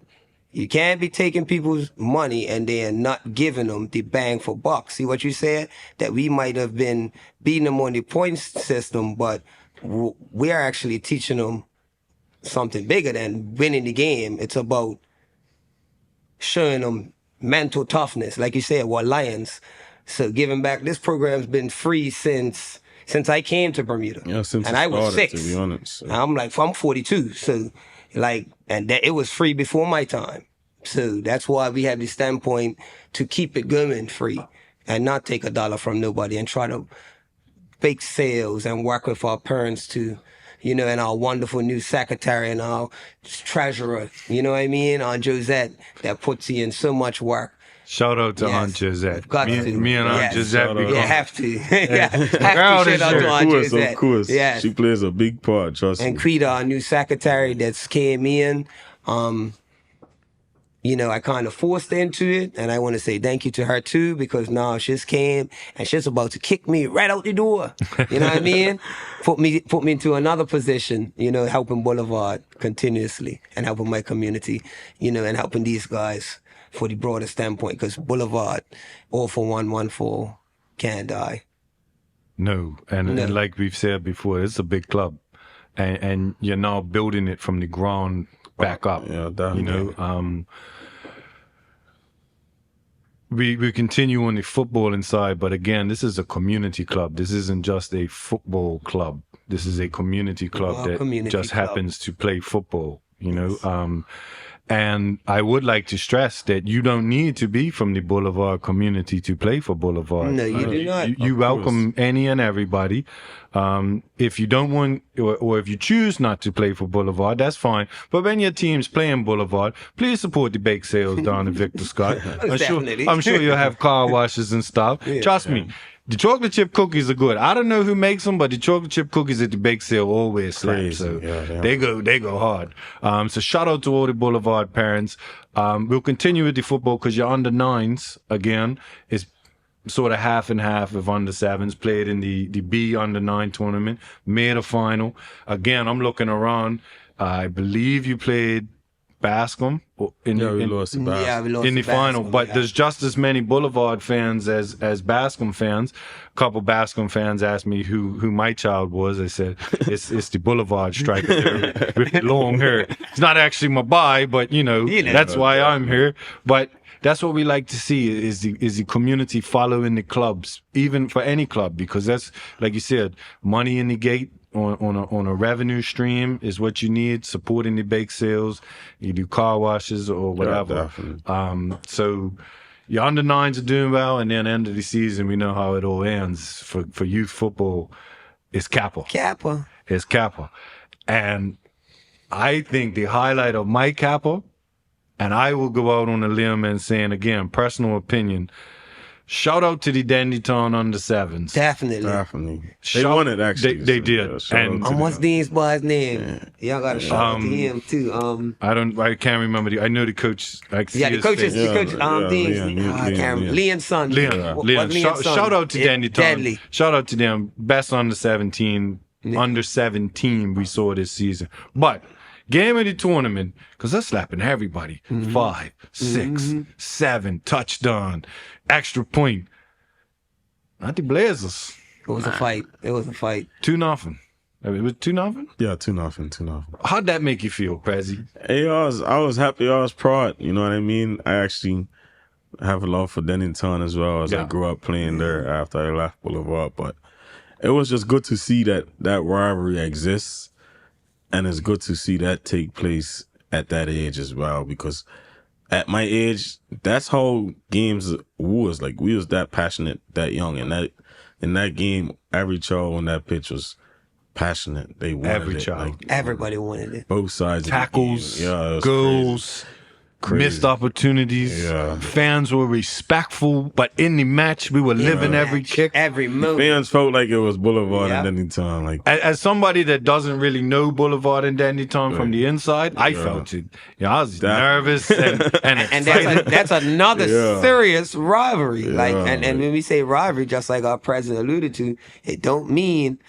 Speaker 3: You can't be taking people's money and then not giving them the bang for buck. See what you said? That we might have been beating them on the points system, but we're actually teaching them something bigger than winning the game. It's about showing them mental toughness. Like you said, we're lions. So giving back, this program's been free since I came to Bermuda.
Speaker 4: Yeah, since
Speaker 3: and I was 6.
Speaker 4: To be honest. So.
Speaker 3: I'm 42. So it was free before my time. So that's why we have the standpoint to keep it going free and not take a dollar from nobody and try to fake sales and work with our parents to, and our wonderful new secretary and our treasurer, you know what I mean? Aunt Josette, that puts in so much work.
Speaker 2: Shout out to Aunt Josette.
Speaker 3: Got
Speaker 2: me and Aunt Josette.
Speaker 3: Have to. Have to shout out to Aunt Josette.
Speaker 4: Of course.
Speaker 3: Yes.
Speaker 4: She plays a big part, trust me.
Speaker 3: And Quita, our new secretary that's came in, I kind of forced into it, and I want to say thank you to her too, because now she's came and she's about to kick me right out the door. You know what I mean? Put me into another position, helping Boulevard continuously and helping my community, and helping these guys for the broader standpoint, because Boulevard, all for one for, can't die.
Speaker 2: No, and like we've said before, it's a big club, and you're now building it from the ground back up.
Speaker 4: Yeah, definitely.
Speaker 2: we continue on the footballing side, but again, this is a community club. This isn't just a football club. This is a community club that just happens to play football, you know. And I would like to stress that you don't need to be from the Boulevard community to play for Boulevard.
Speaker 3: No, you do not.
Speaker 2: You welcome any and everybody. If you don't want, or if you choose not to play for Boulevard, that's fine. But when your team's playing Boulevard, please support the bake sales down in Victor Scott. I'm sure you'll have car washes and stuff. Trust me. The chocolate chip cookies are good. I don't know who makes them, but the chocolate chip cookies at the bake sale always slap. So they go hard. So shout out to all the Boulevard parents. We'll continue with the football because your under nines again is sort of half and half of under sevens. Played in the B under 9 tournament, made a final. Again, I'm looking around. I believe you played Bascom
Speaker 4: we lost to Bascom.
Speaker 3: Yeah, we lost
Speaker 2: in the
Speaker 3: to Bascom,
Speaker 2: final, but there's just as many Boulevard fans as Bascom fans. A couple Bascom fans asked me who my child was. I said it's the Boulevard striker with the long hair. It's not actually my boy, but you know that's why I'm here. But that's what we like to see is the community following the clubs, even for any club, because that's, like you said, money in the gate. On a revenue stream is what you need, supporting the bake sales. You do car washes or whatever. So your under nines are doing well, and then end of the season, we know how it all ends. For youth football, it's Kappa. It's Kappa. And I think the highlight of my Kappa, and I will go out on a limb and saying again, personal opinion, shout out to the Dandytown under sevens.
Speaker 3: Definitely.
Speaker 4: They won it, actually.
Speaker 2: They did.
Speaker 3: And what's Dean's boy's name? Y'all got to shout out to him too.
Speaker 2: I can't remember. I know the coach.
Speaker 3: The coach. Dean's. I can't remember. Leon's son.
Speaker 2: Leon. Shout out to Dandytown. Shout out to them. Best under 17 we saw this season. But game of the tournament, because they're slapping everybody. 5, 6, 7, touchdown, extra point. Not the Blazers.
Speaker 3: It was a fight.
Speaker 2: 2-0. It was 2-0?
Speaker 4: Yeah, 2-0.
Speaker 2: How'd that make you feel, Prezi?
Speaker 4: Hey, I was happy. I was proud. You know what I mean? I actually have a love for Dennington as well, as I grew up playing there after I left Boulevard. But it was just good to see that rivalry exists. And it's good to see that take place at that age as well, because at my age, that's how games was. Like, we was that passionate, that young, and in that game, every child on that pitch was passionate. They wanted
Speaker 2: every
Speaker 4: it.
Speaker 2: child.
Speaker 4: Like,
Speaker 3: Everybody wanted it.
Speaker 4: both sides.
Speaker 2: Tackles,
Speaker 4: of the game.
Speaker 2: goals, missed opportunities. Fans were respectful, but in the match, we were living every kick.
Speaker 3: Every move.
Speaker 4: Fans felt like it was Boulevard and Dennington. Like,
Speaker 2: as somebody that doesn't really know Boulevard and Dandytown from the inside, I felt it. I was nervous and
Speaker 3: that's another serious rivalry. Like, and when we say rivalry, just like our president alluded to, it don't mean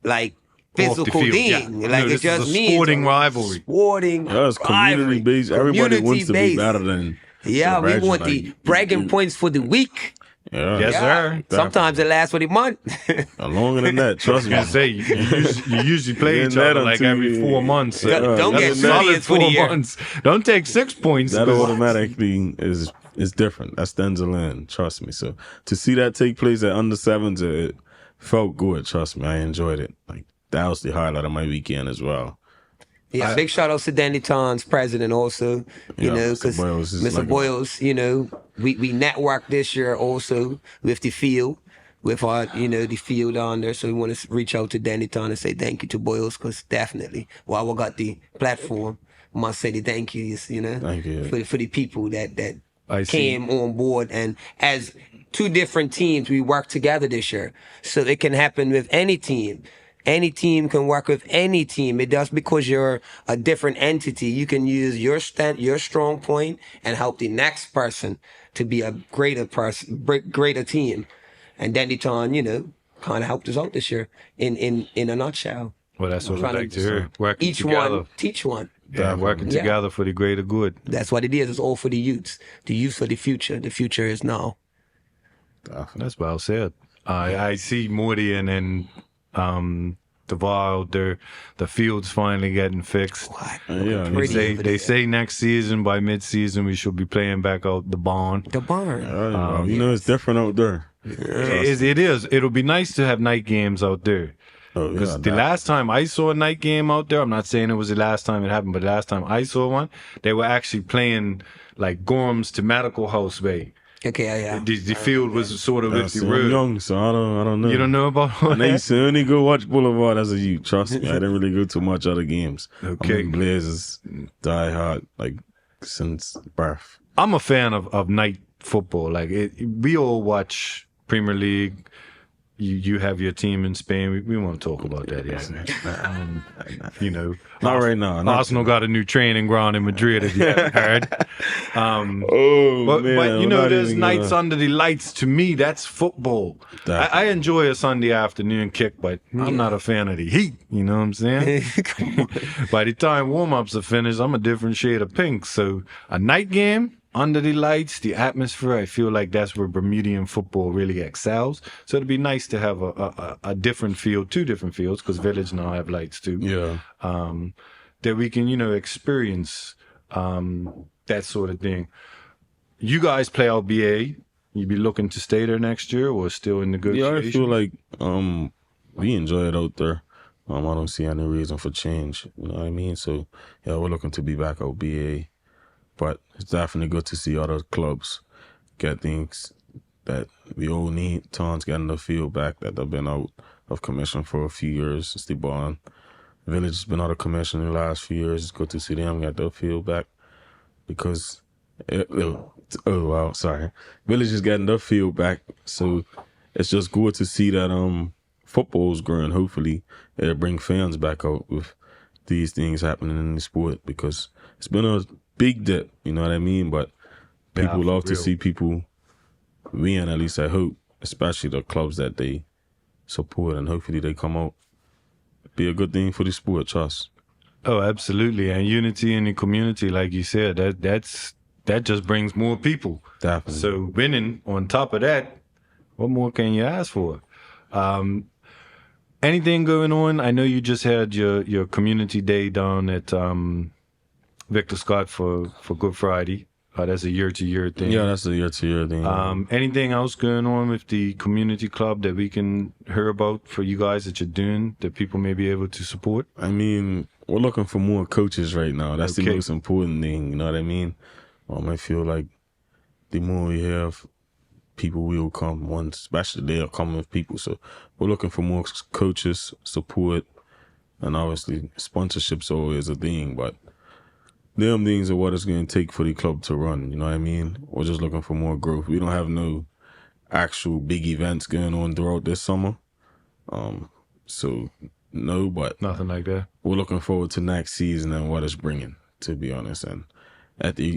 Speaker 3: like physical thing. Like, it just means
Speaker 2: sporting rivalry.
Speaker 4: It's community based. Everybody wants to be better than.
Speaker 3: We want the bragging points for the week.
Speaker 2: Yes, sir.
Speaker 3: Sometimes it lasts for the month.
Speaker 4: Longer than that, trust me.
Speaker 2: I say you usually play each other like every 4 months.
Speaker 3: Don't get solid for the year.
Speaker 2: Don't take 6 points.
Speaker 4: That automatically is different. That stands alone. Trust me. So to see that take place at under sevens, it felt good. Trust me, I enjoyed it. Like, that was the highlight of my weekend as well.
Speaker 3: Yeah, big shout outs to Dandytown's president also, you know, because Mr. Boyles, you know, we networked this year also with the field, with our, you know, the field on there. So we want to reach out to Dandytown and say thank you to Boyles, because definitely, while we got the platform, we must say the thank yous, you know, for the people that came on board. And as two different teams, we worked together this year. So it can happen with any team. Any team can work with any team. It does, because you're a different entity. You can use your strong point and help the next person to be a greater team. And Dandytown, you know, kind of helped us out this year in a nutshell.
Speaker 2: Well, that's what I like to hear. Working
Speaker 3: each
Speaker 2: together.
Speaker 3: one teach one.
Speaker 2: Yeah, working together for the greater good.
Speaker 3: That's what it is. It's all for the youths. The youth for the future. The future is now.
Speaker 2: That's well said. I see Morty and the VAR out there. The field's finally getting fixed.
Speaker 4: Yeah,
Speaker 2: They say next season, by mid-season, we should be playing back out the barn.
Speaker 3: The barn.
Speaker 4: you know, it's different out there.
Speaker 2: It is. It'll be nice to have night games out there. Because the last time I saw a night game out there, I'm not saying it was the last time it happened, but the last time I saw one, they were actually playing like Gorham's to Medical House Way.
Speaker 3: Okay, yeah.
Speaker 2: The field was sort of with the
Speaker 4: I'm
Speaker 2: road.
Speaker 4: young, so I don't know.
Speaker 2: You don't know about all
Speaker 4: I used
Speaker 2: that?
Speaker 4: to only go watch Boulevard as a youth. Trust me, I didn't really go to much other games.
Speaker 2: Okay.
Speaker 4: I'm Blazers die hard like since birth.
Speaker 2: I'm a fan of night football. Like we all watch Premier League. You have your team in Spain. We won't talk about that yet. You know,
Speaker 4: Not right now.
Speaker 2: Arsenal got a new training ground in Madrid, if you haven't heard. But you know, there's nights under the lights. To me, that's football. I enjoy a Sunday afternoon kick, but I'm not a fan of the heat. You know what I'm saying? By the time warm-ups are finished, I'm a different shade of pink. So a night game, under the lights, the atmosphere, I feel like that's where Bermudian football really excels. So it'd be nice to have a different field, 2 different fields, because Village now have lights too.
Speaker 4: Yeah.
Speaker 2: That we can, experience that sort of thing. You guys play out BA. You be looking to stay there next year or still in negotiation?
Speaker 4: Yeah, I feel like we enjoy it out there. I don't see any reason for change. You know what I mean? So, yeah, we're looking to be back out BA. But it's definitely good to see other clubs get things that we all need. Towns getting the field back that they've been out of commission for a few years since they bought. Village has been out of commission in the last few years. It's good to see them get their field back because, Village is getting their field back. So it's just good to see that football's growing. Hopefully it'll bring fans back out with these things happening in the sport because it's been a big dip, you know what I mean? But people love to see people win, at least I hope, especially the clubs that they support, and hopefully they come out. Be a good thing for the sport, trust.
Speaker 2: Oh, absolutely. And unity in the community, like you said, that just brings more people.
Speaker 4: Definitely.
Speaker 2: So winning on top of that, what more can you ask for? Anything going on? I know you just had your community day down at Victor Scott for Good Friday. That's a year-to-year thing.
Speaker 4: Yeah, that's a year-to-year thing.
Speaker 2: Anything else going on with the community club that we can hear about for you guys that you're doing that people may be able to support?
Speaker 4: I mean, we're looking for more coaches right now. That's the most important thing, you know what I mean? I feel like the more we have, people will come. One, especially they'll come with people. So we're looking for more coaches, support, and obviously sponsorship's always a thing, but them things are what it's going to take for the club to run, you know what I mean? We're just looking for more growth. We don't have no actual big events going on throughout this summer. So, no, but
Speaker 2: nothing like that.
Speaker 4: We're looking forward to next season and what it's bringing, to be honest. And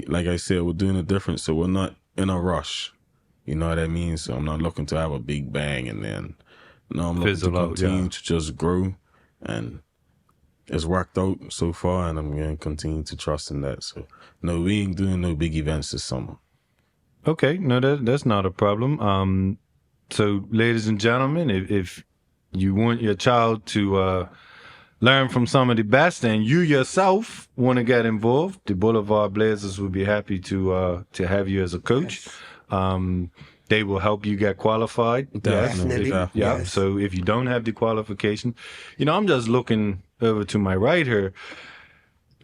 Speaker 4: like I said, we're doing it different, so we're not in a rush. You know what I mean? So I'm not looking to have a big bang and then, no, I'm looking to continue to just grow, and it's worked out so far, and I'm going to continue to trust in that. So, no, we ain't doing no big events this summer.
Speaker 2: Okay, no, that's not a problem. So, ladies and gentlemen, if you want your child to learn from some of the best, and you yourself want to get involved, the Boulevard Blazers would be happy to have you as a coach. Yes. They will help you get qualified.
Speaker 3: Definitely.
Speaker 2: Yeah.
Speaker 3: Yes.
Speaker 2: So if you don't have the qualification, I'm just looking over to my right here.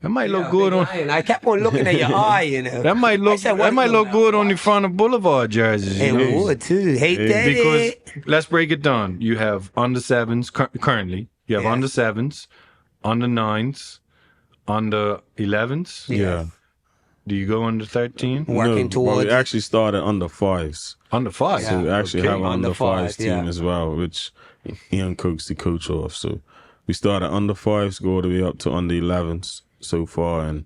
Speaker 2: That might look good on.
Speaker 3: I kept on looking at your eye,
Speaker 2: That might look good on the front of Boulevard jerseys.
Speaker 3: It would too. Hate that.
Speaker 2: Because let's break it down. You have under 7s currently. You have under 7s, under 9s, under 11s.
Speaker 4: Yeah.
Speaker 2: Do you go under 13?
Speaker 3: Working towards.
Speaker 4: Well, we actually started under 5s.
Speaker 2: Under 5?
Speaker 4: So we actually have an under 5s team
Speaker 3: yeah.
Speaker 4: as well, which Ian Cook's the coach of. So we started under 5s, go all the way up to under 11s so far. And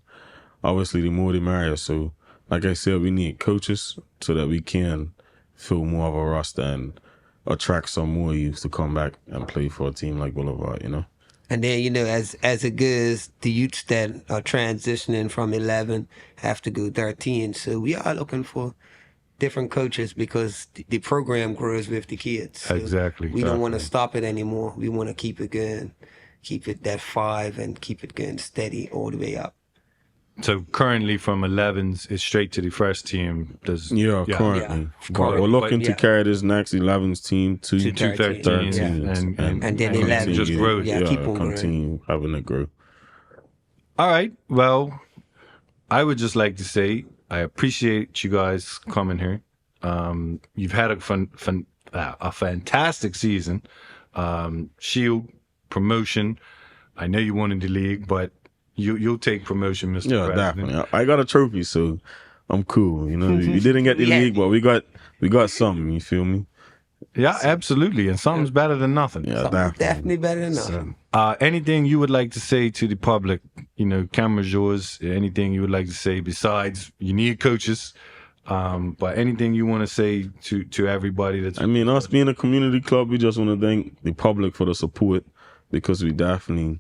Speaker 4: obviously the more the merrier. So like I said, we need coaches so that we can fill more of a roster and attract some more youth to come back and play for a team like Boulevard,
Speaker 3: And then, as it goes, the youths that are transitioning from 11 have to go 13. So we are looking for different coaches because the program grows with the kids. So
Speaker 2: Exactly.
Speaker 3: We don't want to stop it anymore. We want to keep it going, keep it that 5 and keep it going steady all the way up.
Speaker 2: So currently from 11s, it's straight to the first team. Currently.
Speaker 3: Yeah.
Speaker 2: But
Speaker 4: We're looking to carry this next 11s team to
Speaker 2: 13s,
Speaker 3: and then 11
Speaker 2: just grows.
Speaker 3: keep on
Speaker 4: continue having it grow.
Speaker 2: All right. Well, I would just like to say I appreciate you guys coming here. You've had a fantastic season. Shield, promotion. I know you wanted the league, but you'll take promotion, Mr.
Speaker 4: Yeah,
Speaker 2: President.
Speaker 4: definitely. I got a trophy, so I'm cool. You know, we didn't get the league, but we got something. You feel me?
Speaker 2: Yeah, absolutely. And something's better than nothing.
Speaker 4: Yeah,
Speaker 3: definitely better than nothing.
Speaker 2: Anything you would like to say to the public? You know, camera's yours. Anything you would like to say besides you need coaches? But anything you want to say to everybody that's...
Speaker 4: I mean, us being a community club, we just want to thank the public for the support because we definitely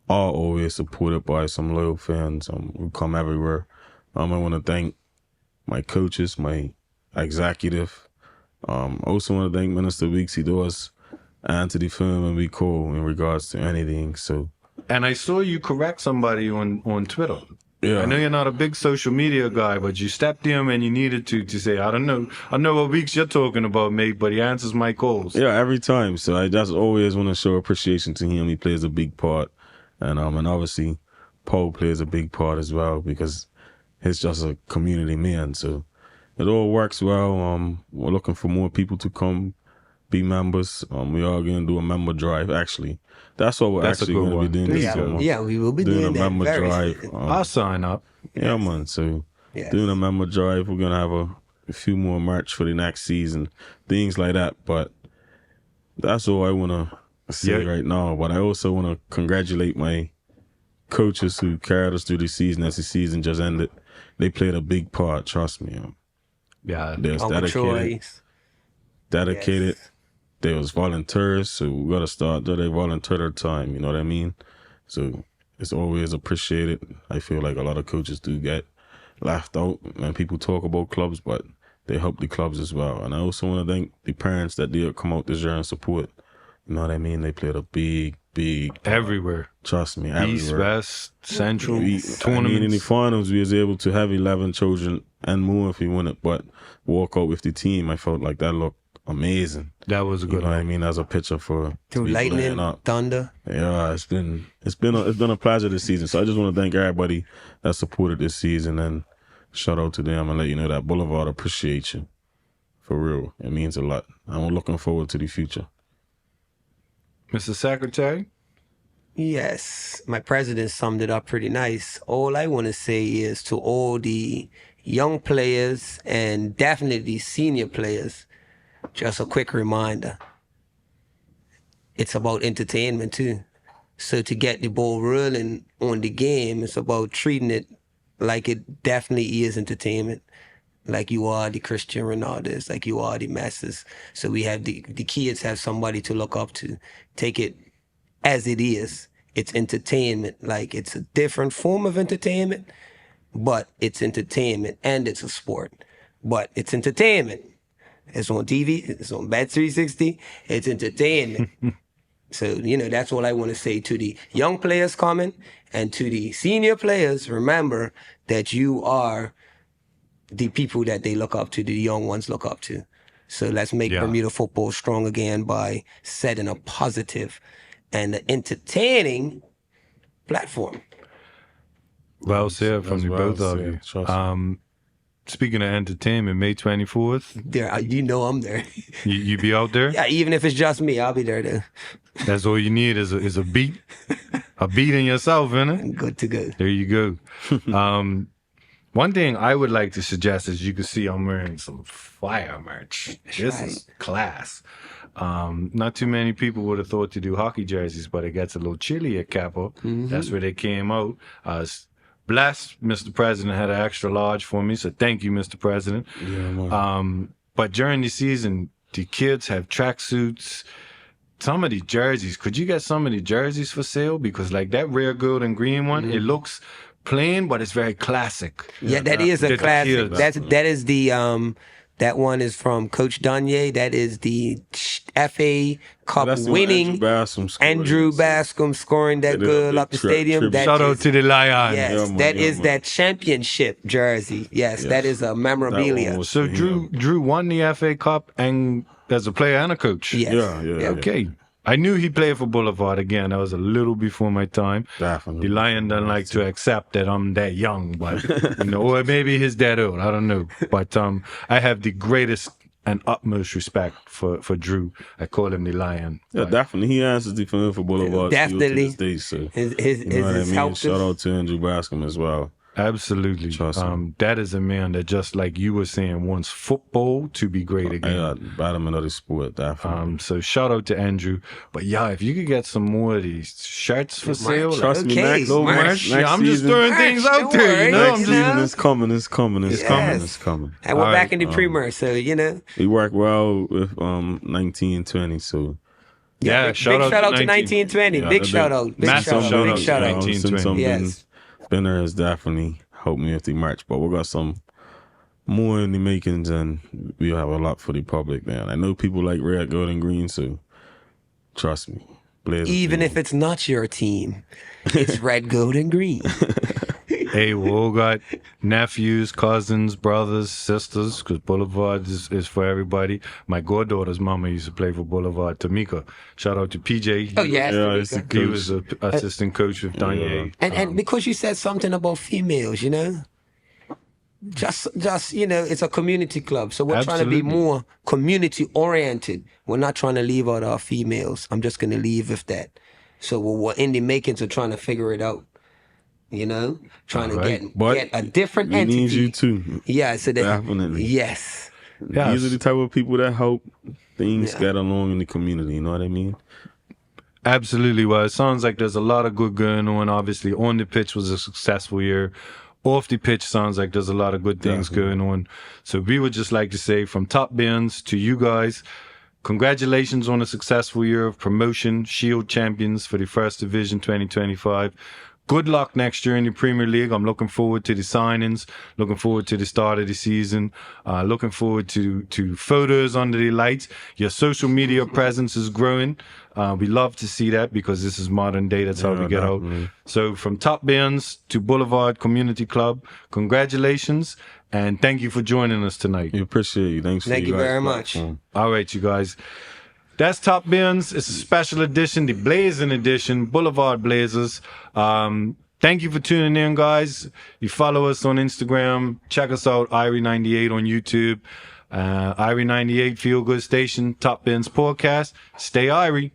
Speaker 4: are always supported by some loyal fans who come everywhere. I want to thank my coaches, my executive. Also want to thank Minister Weeksy Doors and to the firm and we call in regards to anything. So,
Speaker 2: and I saw you correct somebody on Twitter.
Speaker 4: Yeah.
Speaker 2: I know you're not a big social media guy, but you stepped in and you needed to say, I know what weeks you're talking about, mate, but he answers my calls.
Speaker 4: Yeah, every time. So I just always want to show appreciation to him. He plays a big part. And obviously Paul plays a big part as well because he's just a community man. So it all works well. We're looking for more people to come be members. We are going to do a member drive, actually. That's what we're actually going to be doing this summer.
Speaker 3: Yeah, we will be doing
Speaker 4: a member drive.
Speaker 2: I'll sign up.
Speaker 4: Yeah, man. So doing a member drive, we're going to have a few more merch for the next season, things like that. But that's all I want to say right now. But I also want to congratulate my coaches who carried us through the season as the season just ended. They played a big part, trust me.
Speaker 2: Yeah.
Speaker 4: They was dedicated. Yes. They was volunteers, so we got to start that they volunteer their time, you know what I mean? So it's always appreciated. I feel like a lot of coaches do get laughed out when people talk about clubs, but they help the clubs as well. And I also want to thank the parents that did come out this year and support. You know what I mean? They played a big
Speaker 2: everywhere.
Speaker 4: Trust me, everywhere.
Speaker 2: East, West, Central, tournaments.
Speaker 4: I mean, in the finals, we was able to have 11 children and more if we won it, but walk out with the team. I felt like that looked amazing.
Speaker 2: That was a good one.
Speaker 4: You know what I mean? As a picture for
Speaker 3: lightning, thunder.
Speaker 4: Yeah, it's been a pleasure this season. So I just want to thank everybody that supported this season and shout out to them and let you know that Boulevard appreciates you. For real. It means a lot. I'm looking forward to the future.
Speaker 2: Mr. Secretary?
Speaker 3: Yes, my president summed it up pretty nice. All I want to say is to all the young players and definitely senior players, just a quick reminder. It's about entertainment too. So to get the ball rolling on the game, it's about treating it like it definitely is entertainment. Like you are the Christian Ronaldos, like you are the masses. So we have the kids have somebody to look up to. Take it as it is. It's entertainment. Like it's a different form of entertainment, but it's entertainment and it's a sport. But it's entertainment. It's on TV, it's on Bet360, it's entertainment. So, that's what I want to say to the young players coming and to the senior players. Remember that you are the people that they look up to, the young ones look up to. So let's make Bermuda football strong again by setting a positive and entertaining platform.
Speaker 2: Well said from the both of you. Speaking of entertainment, May 24th.
Speaker 3: There, I'm there.
Speaker 2: You be out there?
Speaker 3: Yeah, even if it's just me, I'll be there too.
Speaker 2: That's all you need is a beat. A beat in yourself, innit?
Speaker 3: Good to go.
Speaker 2: There you go. One thing I would like to suggest is you can see I'm wearing some fire merch. This is class. Not too many people would have thought to do hockey jerseys, but it gets a little chilly at Capo. Mm-hmm. That's where they came out. Blessed, Mr. President had an extra large for me, so thank you, Mr. President.
Speaker 4: Yeah,
Speaker 2: but during the season, the kids have tracksuits. Some of the jerseys, could you get some of the jerseys for sale? Because like that rare gold and green one, it looks plain, but it's very classic.
Speaker 3: Yeah, that is a classic. That is the That one is from Coach Danye. That is the FA Cup
Speaker 4: That's the one
Speaker 3: winning
Speaker 4: Andrew Bascom scored.
Speaker 3: Andrew Bascom scoring that
Speaker 4: They did a
Speaker 3: goal
Speaker 4: big
Speaker 3: up the stadium.
Speaker 4: tribute.
Speaker 3: That
Speaker 2: Shout out
Speaker 3: is-
Speaker 2: to the Lion.
Speaker 3: Yes,
Speaker 4: Yeah, man,
Speaker 3: that
Speaker 4: yeah,
Speaker 3: is
Speaker 4: man.
Speaker 3: that championship jersey. Yes, that is a
Speaker 4: That
Speaker 3: memorabilia.
Speaker 4: one was
Speaker 2: So
Speaker 4: for him.
Speaker 2: Drew won the FA Cup and as a player and a coach.
Speaker 3: Yes.
Speaker 4: Yeah.
Speaker 2: Okay. I knew he played for Boulevard again. That was a little before my time.
Speaker 4: Definitely.
Speaker 2: The Lion doesn't like to accept that I'm that young, but or maybe he's that old. I don't know. But I have the greatest and utmost respect for Drew. I call him the Lion.
Speaker 4: Yeah, definitely. He answers the film for Boulevard
Speaker 3: Definitely.
Speaker 4: still to this day. So
Speaker 3: His
Speaker 4: you know what I mean?
Speaker 3: helped
Speaker 4: Shout
Speaker 3: us.
Speaker 4: out to Andrew Bascom as well.
Speaker 2: Absolutely.
Speaker 4: Trust me.
Speaker 2: That is a man that, just like you were saying, wants football to be great
Speaker 4: I
Speaker 2: again.
Speaker 4: got bottom another sport, definitely.
Speaker 2: So shout out to Andrew. But yeah, if you could get some more of these shirts for sale,
Speaker 4: Trust me,
Speaker 3: Okay,
Speaker 4: next,
Speaker 2: little
Speaker 3: merch.
Speaker 2: merch.
Speaker 4: next
Speaker 2: I'm just
Speaker 4: season-
Speaker 2: throwing
Speaker 3: Merch,
Speaker 2: things
Speaker 3: don't
Speaker 2: out there.
Speaker 3: worry.
Speaker 2: You know, I'm
Speaker 4: next
Speaker 3: you
Speaker 2: just
Speaker 3: know?
Speaker 4: season is coming. It's coming. It's coming.
Speaker 3: Yes.
Speaker 4: It's coming.
Speaker 3: And we're
Speaker 2: All
Speaker 3: back
Speaker 2: right,
Speaker 3: in the pre-merge, so
Speaker 4: We work well with 19 and 20, so
Speaker 2: yeah.
Speaker 3: big
Speaker 2: Shout out
Speaker 3: to 1920.
Speaker 4: Yeah,
Speaker 3: big
Speaker 4: the
Speaker 3: shout out. Big
Speaker 2: massive
Speaker 3: shout out.
Speaker 2: shout
Speaker 3: Big
Speaker 2: out.
Speaker 3: shout out.
Speaker 2: 1920.
Speaker 3: Yes.
Speaker 4: Spinner has definitely helped me with the merch, but we got some more in the makings, and we'll have a lot for the public, man. I know people like red, gold, and green, so trust me. Blazers
Speaker 3: Even
Speaker 4: people.
Speaker 3: if it's not your team, it's red, gold, and green.
Speaker 2: Hey, we all got nephews, cousins, brothers, sisters, because Boulevard is for everybody. My goddaughter's mama used to play for Boulevard, Tamika. Shout out to PJ.
Speaker 3: Oh, yes.
Speaker 4: Yeah, it's
Speaker 3: Tamika.
Speaker 4: the
Speaker 2: He was an assistant coach with Danye.
Speaker 3: And because you said something about females, you know, just it's a community club, so we're trying to be
Speaker 2: Absolutely.
Speaker 3: more community oriented. We're not trying to leave out our females. I'm just going to leave with that. So we're in the makings of trying to figure it out. You know, trying
Speaker 2: All
Speaker 3: to
Speaker 2: right.
Speaker 4: But
Speaker 3: get a different
Speaker 4: we
Speaker 3: entity.
Speaker 4: need you too.
Speaker 3: Yeah, so that
Speaker 4: Definitely.
Speaker 3: yes.
Speaker 2: Yes.
Speaker 4: These are the type of people that help things
Speaker 3: Yeah.
Speaker 4: get along in the community. You know what I mean?
Speaker 2: Absolutely. Well, it sounds like there's a lot of good going on. Obviously, on the pitch was a successful year. Off the pitch sounds like there's a lot of good things going on. So we would just like to say, from Top Bands to you guys, congratulations on a successful year of promotion, Shield champions for the First Division 2025. Good luck next year in the Premier League. I'm looking forward to the signings, looking forward to the start of the season, looking forward to photos under the lights. Your social media presence is growing. We love to see that because this is modern day. That's how we get out.
Speaker 4: definitely.
Speaker 2: So from Top Bands to Boulevard Community Club, congratulations and thank you for joining us tonight.
Speaker 4: We appreciate you. Thanks for
Speaker 3: Thank you
Speaker 4: guys'
Speaker 3: very much.
Speaker 4: platform.
Speaker 2: All right, you guys. That's Top Bins. It's a special edition, the Blazing edition, Boulevard Blazers. Thank you for tuning in, guys. You follow us on Instagram. Check us out, Irie98 on YouTube. Irie98 Feel Good Station, Top Bins Podcast. Stay Irie.